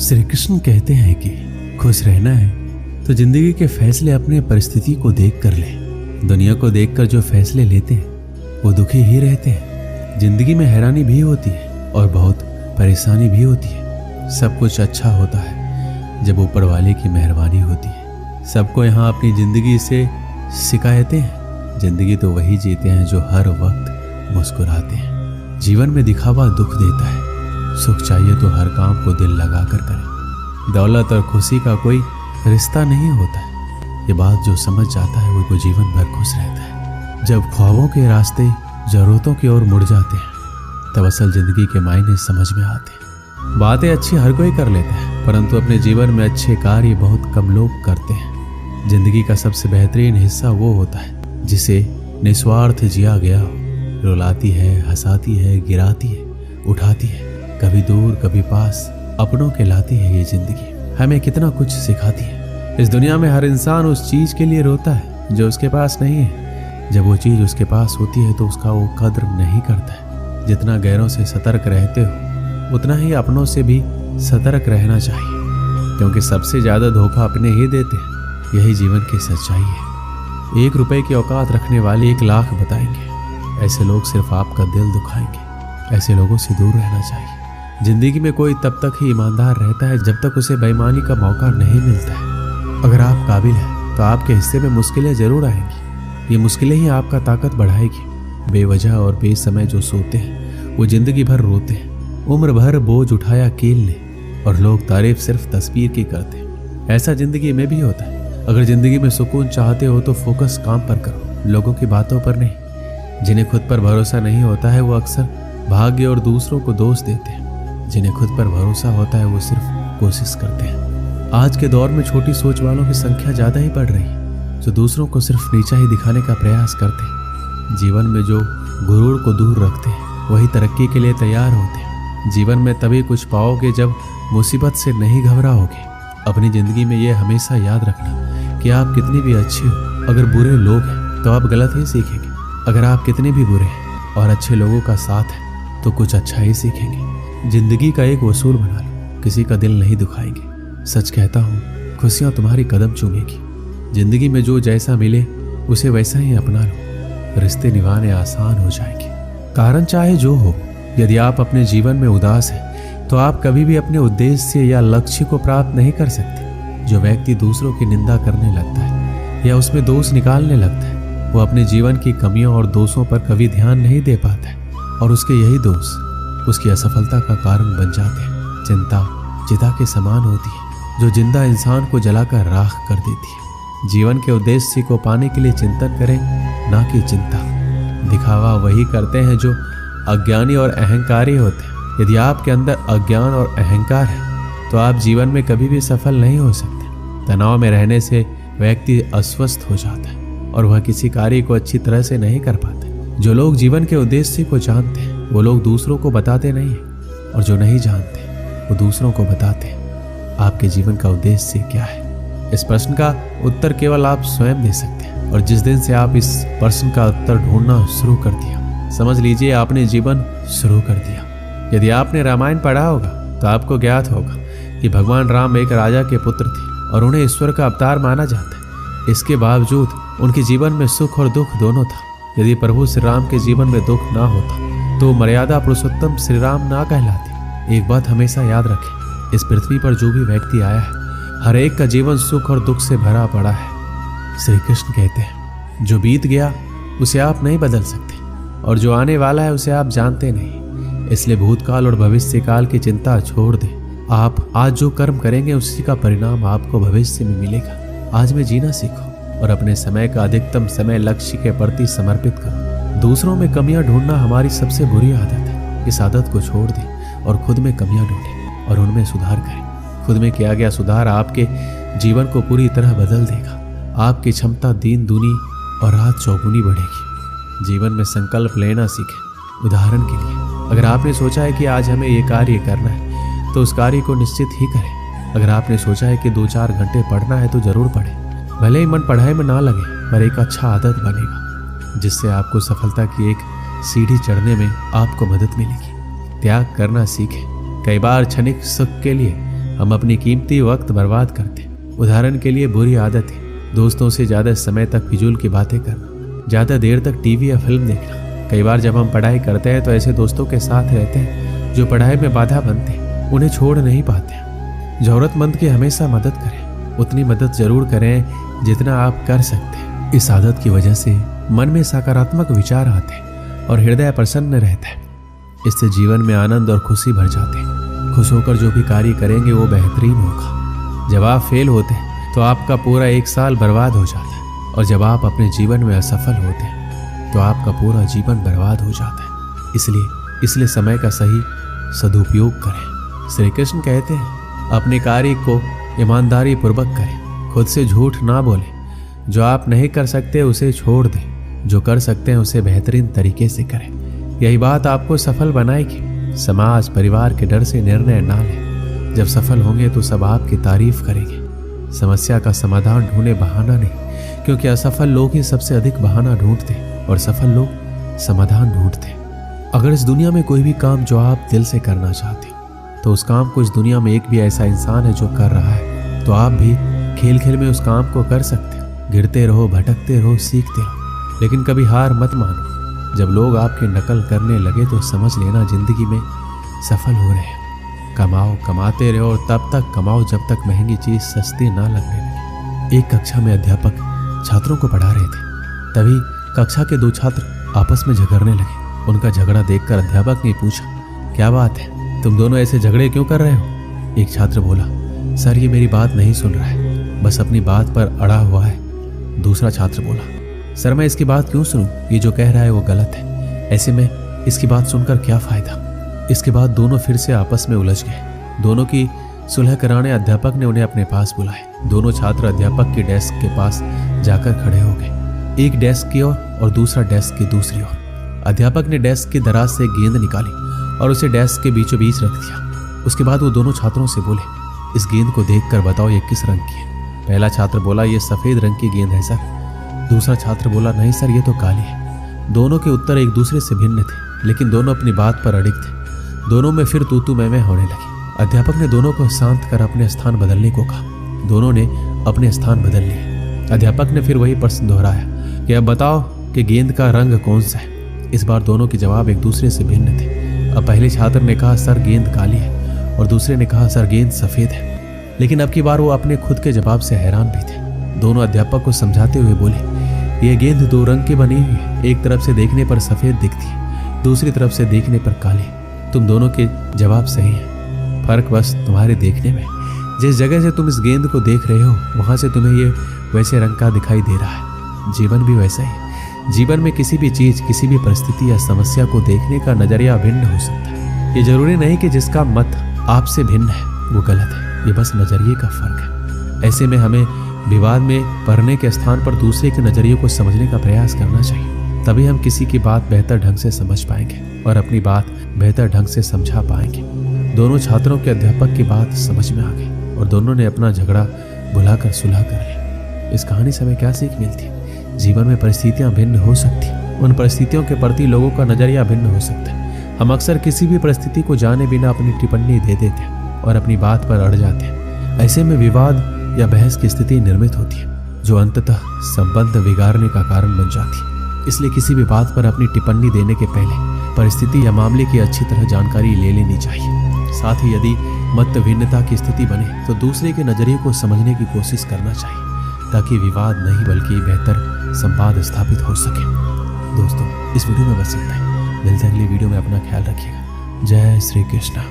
श्री कृष्ण कहते हैं कि खुश रहना है तो जिंदगी के फैसले अपने परिस्थिति को देख कर ले। दुनिया को देखकर जो फैसले लेते हैं वो दुखी ही रहते हैं। जिंदगी में हैरानी भी होती है और बहुत परेशानी भी होती है। सब कुछ अच्छा होता है जब ऊपर वाले की मेहरबानी होती है। सबको यहाँ अपनी जिंदगी से शिकायतें हैं। जिंदगी तो वही जीते हैं जो हर वक्त मुस्कुराते हैं। जीवन में दिखावा दुख देता है। सुख चाहिए तो हर काम को दिल लगा कर करें। दौलत और खुशी का कोई रिश्ता नहीं होता है। ये बात जो समझ जाता है वो जीवन भर खुश रहता है। जब ख्वाबों के रास्ते जरूरतों की ओर मुड़ जाते हैं तब असल जिंदगी के मायने समझ में आते हैं। बातें अच्छी हर कोई कर लेता है परंतु अपने जीवन में अच्छे कार्य बहुत कम लोग करते हैं। जिंदगी का सबसे बेहतरीन हिस्सा वो होता है जिसे निस्वार्थ जिया गया हो। रुलाती है, हंसाती है, गिराती है, उठाती है, कभी दूर कभी पास अपनों के लाती है। ये जिंदगी हमें कितना कुछ सिखाती है। इस दुनिया में हर इंसान उस चीज के लिए रोता है जो उसके पास नहीं है। जब वो चीज उसके पास होती है तो उसका वो कद्र नहीं करता है। जितना गैरों से सतर्क रहते हो उतना ही अपनों से भी सतर्क रहना चाहिए, क्योंकि सबसे ज्यादा धोखा अपने ही देते हैं। यही जीवन की सच्चाई है। 1 रुपए की औकात रखने वाले 1 लाख बताएंगे। ऐसे लोग सिर्फ आपका दिल दुखाएंगे। ऐसे लोगों से दूर रहना चाहिए। जिंदगी में कोई तब तक ही ईमानदार रहता है जब तक उसे बेईमानी का मौका नहीं मिलता है। अगर आप काबिल हैं तो आपके हिस्से में मुश्किलें जरूर आएंगी। ये मुश्किलें ही आपका ताकत बढ़ाएगी। बेवजह और बेसमय जो सोते हैं वो जिंदगी भर रोते हैं। उम्र भर बोझ उठाया कील ने और लोग तारीफ सिर्फ तस्वीर की करते हैं। ऐसा जिंदगी में भी होता है। अगर जिंदगी में सुकून चाहते हो तो फोकस काम पर करो, लोगों की बातों पर नहीं। जिन्हें खुद पर भरोसा नहीं होता है वो अक्सर भाग्य और दूसरों को दोष देते हैं। जिन्हें खुद पर भरोसा होता है वो सिर्फ कोशिश करते हैं। आज के दौर में छोटी सोच वालों की संख्या ज्यादा ही बढ़ रही है, जो दूसरों को सिर्फ नीचा ही दिखाने का प्रयास करते हैं। जीवन में जो गुरूर को दूर रखते हैं वही तरक्की के लिए तैयार होते हैं। जीवन में तभी कुछ पाओगे जब मुसीबत से नहीं घबराओगे। अपनी जिंदगी में ये हमेशा याद रखना कि आप कितनी भी अच्छी हो, अगर बुरे लोग हैं तो आप गलत ही सीखेंगे। अगर आप कितने भी बुरे हैं और अच्छे लोगों का साथ है तो कुछ अच्छा ही सीखेंगे। जिंदगी का एक वसूल बना लो, किसी का दिल नहीं दुखाएंगे। सच कहता हूँ खुशियाँ तुम्हारी कदम चूमेगी। जिंदगी में जो जैसा मिले उसे वैसा ही अपना लो। रिश्ते निभाने आसान हो जाएंगे। कारण चाहे जो हो, यदि आप अपने जीवन में उदास हैं तो आप कभी भी अपने उद्देश्य या लक्ष्य को प्राप्त नहीं कर सकते। जो व्यक्ति दूसरों की निंदा करने लगता है या उसमें दोष निकालने लगता है वो अपने जीवन की कमियों और दोषों पर कभी ध्यान नहीं दे पाता है और उसके यही दोष उसकी असफलता का कारण बन जाते हैं। चिंता चिता के समान होती है जो जिंदा इंसान को जलाकर राख कर देती है। जीवन के उद्देश्य को पाने के लिए चिंतन करें, ना कि चिंता। दिखावा वही करते हैं जो अज्ञानी और अहंकारी होते हैं। यदि आपके अंदर अज्ञान और अहंकार है तो आप जीवन में कभी भी सफल नहीं हो सकते। तनाव में रहने से व्यक्ति अस्वस्थ हो जाता है और वह किसी कार्य को अच्छी तरह से नहीं कर पाता। जो लोग जीवन के उद्देश्य को जानते हैं वो लोग दूसरों को बताते नहीं हैं, और जो नहीं जानते वो दूसरों को बताते हैं। आपके जीवन का उद्देश्य क्या है? इस प्रश्न का उत्तर केवल आप स्वयं दे सकते हैं। और जिस दिन से आप इस प्रश्न का उत्तर ढूंढना शुरू कर दिया, समझ लीजिए आपने जीवन शुरू कर दिया। यदि आपने रामायण पढ़ा होगा तो आपको ज्ञात होगा कि भगवान राम एक राजा के पुत्र थे और उन्हें ईश्वर का अवतार माना जाता है। इसके बावजूद उनके जीवन में सुख और दुख दोनों था। यदि प्रभु श्री राम के जीवन में दुख ना होता तो मर्यादा पुरुषोत्तम श्री राम ना कहलाते। एक बात हमेशा याद रखें, इस पृथ्वी पर जो भी व्यक्ति आया है हर एक का जीवन सुख और दुख से भरा पड़ा है। श्री कृष्ण कहते हैं जो बीत गया उसे आप नहीं बदल सकते और जो आने वाला है उसे आप जानते नहीं। इसलिए भूतकाल और भविष्य काल की चिंता छोड़ दें। आप आज जो कर्म करेंगे उसी का परिणाम आपको भविष्य में मिलेगा। आज में जीना सीखो और अपने समय का अधिकतम समय लक्ष्य के प्रति समर्पित करो। दूसरों में कमियां ढूंढना हमारी सबसे बुरी आदत है। इस आदत को छोड़ दें और खुद में कमियां ढूंढें और उनमें सुधार करें। खुद में किया गया सुधार आपके जीवन को पूरी तरह बदल देगा। आपकी क्षमता दिन दूनी और रात चौगुनी बढ़ेगी। जीवन में संकल्प लेना सीखें। उदाहरण के लिए, अगर आपने सोचा है कि आज हमें ये कार्य करना है तो उस कार्य को निश्चित ही करें। अगर आपने सोचा है कि 2-4 घंटे पढ़ना है तो जरूर पढ़ें। भले ही मन पढ़ाई में ना लगे पर एक अच्छा आदत बनेगा जिससे आपको सफलता की एक सीढ़ी चढ़ने में आपको मदद मिलेगी। त्याग करना सीखें। कई बार क्षणिक सुख के लिए हम अपनी कीमती वक्त बर्बाद करते। उदाहरण के लिए बुरी आदत है दोस्तों से ज़्यादा समय तक फिजूल की बातें करना, ज़्यादा देर तक टीवी या फिल्म देखना। कई बार जब हम पढ़ाई करते हैं तो ऐसे दोस्तों के साथ रहते हैं जो पढ़ाई में बाधा बनते हैं, उन्हें छोड़ नहीं पाते। ज़रूरतमंद की हमेशा मदद करें, उतनी मदद जरूर करें जितना आप कर सकते हैं। इस आदत की वजह से मन में सकारात्मक विचार आते हैं और हृदय प्रसन्न रहता है। इससे जीवन में आनंद और खुशी भर जाते हैं। खुश होकर जो भी कार्य करेंगे वो बेहतरीन होगा। जब आप फेल होते हैं तो आपका पूरा एक साल बर्बाद हो जाता है, और जब आप अपने जीवन में असफल होते हैं तो आपका पूरा जीवन बर्बाद हो जाता है। इसलिए समय का सही सदुपयोग करें। श्री कृष्ण कहते हैं अपने कार्य को ईमानदारी पूर्वक करें, खुद से झूठ ना बोलें। जो आप नहीं कर सकते उसे छोड़ दें, जो कर सकते हैं उसे बेहतरीन तरीके से करें। यही बात आपको सफल बनाएगी। समाज परिवार के डर से निर्णय ना लें। जब सफल होंगे तो सब आपकी तारीफ करेंगे। समस्या का समाधान ढूंढे, बहाना नहीं, क्योंकि असफल लोग ही सबसे अधिक बहाना ढूंढते और सफल लोग समाधान ढूंढते। अगर इस दुनिया में कोई भी काम जो आप दिल से करना चाहते हो तो उस काम को इस दुनिया में एक भी ऐसा इंसान है जो कर रहा है, तो आप भी खेल खेल में उस काम को कर सकते हो। गिरते रहो, भटकते रहो, सीखते रहो, लेकिन कभी हार मत मानो। जब लोग आपकी नकल करने लगे तो समझ लेना जिंदगी में सफल हो रहे हैं। कमाओ, कमाते रहो और तब तक कमाओ जब तक महंगी चीज सस्ती ना लगने लगे। एक कक्षा में अध्यापक छात्रों को पढ़ा रहे थे। तभी कक्षा के दो छात्र आपस में झगड़ने लगे। उनका झगड़ा देखकर अध्यापक ने पूछा, क्या बात है, तुम दोनों ऐसे झगड़े क्यों कर रहे हो? एक छात्र बोला, सर ये मेरी बात नहीं सुन रहा है, बस अपनी बात पर अड़ा हुआ है। दूसरा छात्र बोला, सर मैं इसकी बात क्यों सुनूं, ये जो कह रहा है वो गलत है, ऐसे में इसकी बात सुनकर क्या फायदा। इसके बाद दोनों फिर से आपस में उलझ गए। दोनों की सुलह कराने अध्यापक ने उन्हें अपने पास बुलाया। दोनों छात्र अध्यापक के डेस्क के पास जाकर खड़े हो गए, एक डेस्क की ओर और दूसरा डेस्क की दूसरी ओर। अध्यापक ने डेस्क की दराज से गेंद निकाली और उसे डेस्क के बीचों बीच रख दिया। उसके बाद वो दोनों छात्रों से बोले, इस गेंद को देखकर बताओ ये किस रंग की है। पहला छात्र बोला, ये सफेद रंग की गेंद है सर। दूसरा छात्र बोला, नहीं सर ये तो काली है। दोनों के उत्तर एक दूसरे से भिन्न थे, लेकिन दोनों अपनी बात पर अड़िग थे। दोनों में फिर तू मैं होने लगी। अध्यापक ने दोनों को शांत कर अपने स्थान बदलने को कहा। दोनों ने अपने स्थान बदल लिए। अध्यापक ने फिर वही प्रश्न दोहराया कि अब बताओ कि गेंद का रंग कौन सा है। इस बार दोनों के जवाब एक दूसरे से भिन्न थे। अब पहले छात्र ने कहा सर गेंद काली है और दूसरे ने कहा सर गेंद सफेद है। लेकिन अब की बार वो अपने खुद के जवाब से हैरान भी थे। दोनों अध्यापक को समझाते हुए बोले, ये गेंद दो रंग की बनी हुई है, एक तरफ से देखने पर सफेद दिखती है, दूसरी तरफ से देखने पर काली। तुम दोनों के जवाब सही हैं, फर्क बस तुम्हारे देखने में। जिस जगह से तुम इस गेंद को देख रहे हो वहां से तुम्हें ये वैसे रंग का दिखाई दे रहा है। जीवन भी वैसा ही। जीवन में किसी भी चीज, किसी भी परिस्थिति या समस्या को देखने का नजरिया भिन्न हो सकता है। ये जरूरी नहीं कि जिसका मत आपसे भिन्न है वो गलत है, ये बस नजरिए का फर्क है। ऐसे में हमें विवाद में पढ़ने के स्थान पर दूसरे के नजरिए को समझने का प्रयास करना चाहिए। तभी हम किसी की बात बेहतर ढंग से समझ पाएंगे और अपनी बात बेहतर ढंग से समझा पाएंगे। दोनों छात्रों के अध्यापक की बात समझ में आ गई और दोनों ने अपना झगड़ा भुलाकर सुलह कर लिया। इस कहानी से हमें क्या सीख मिलती है? जीवन में परिस्थितियां भिन्न हो सकती हैं, उन परिस्थितियों के प्रति लोगों का नजरिया भिन्न हो सकता है। हम अक्सर किसी भी परिस्थिति को जाने बिना अपनी टिप्पणी दे देते हैं और अपनी बात पर अड़ जाते हैं। ऐसे में विवाद या बहस की स्थिति निर्मित होती है जो अंततः संबंध बिगाड़ने का कारण बन जाती है। इसलिए किसी भी बात पर अपनी टिप्पणी देने के पहले परिस्थिति या मामले की अच्छी तरह जानकारी ले लेनी चाहिए। साथ ही यदि मत भिन्नता की स्थिति बने तो दूसरे के नजरिए को समझने की कोशिश करना चाहिए ताकि विवाद नहीं बल्कि बेहतर संवाद स्थापित हो सके। दोस्तों इस वीडियो में बस इतना ही। मिलते हैं अगली वीडियो में। अपना ख्याल रखिएगा। जय श्री कृष्ण।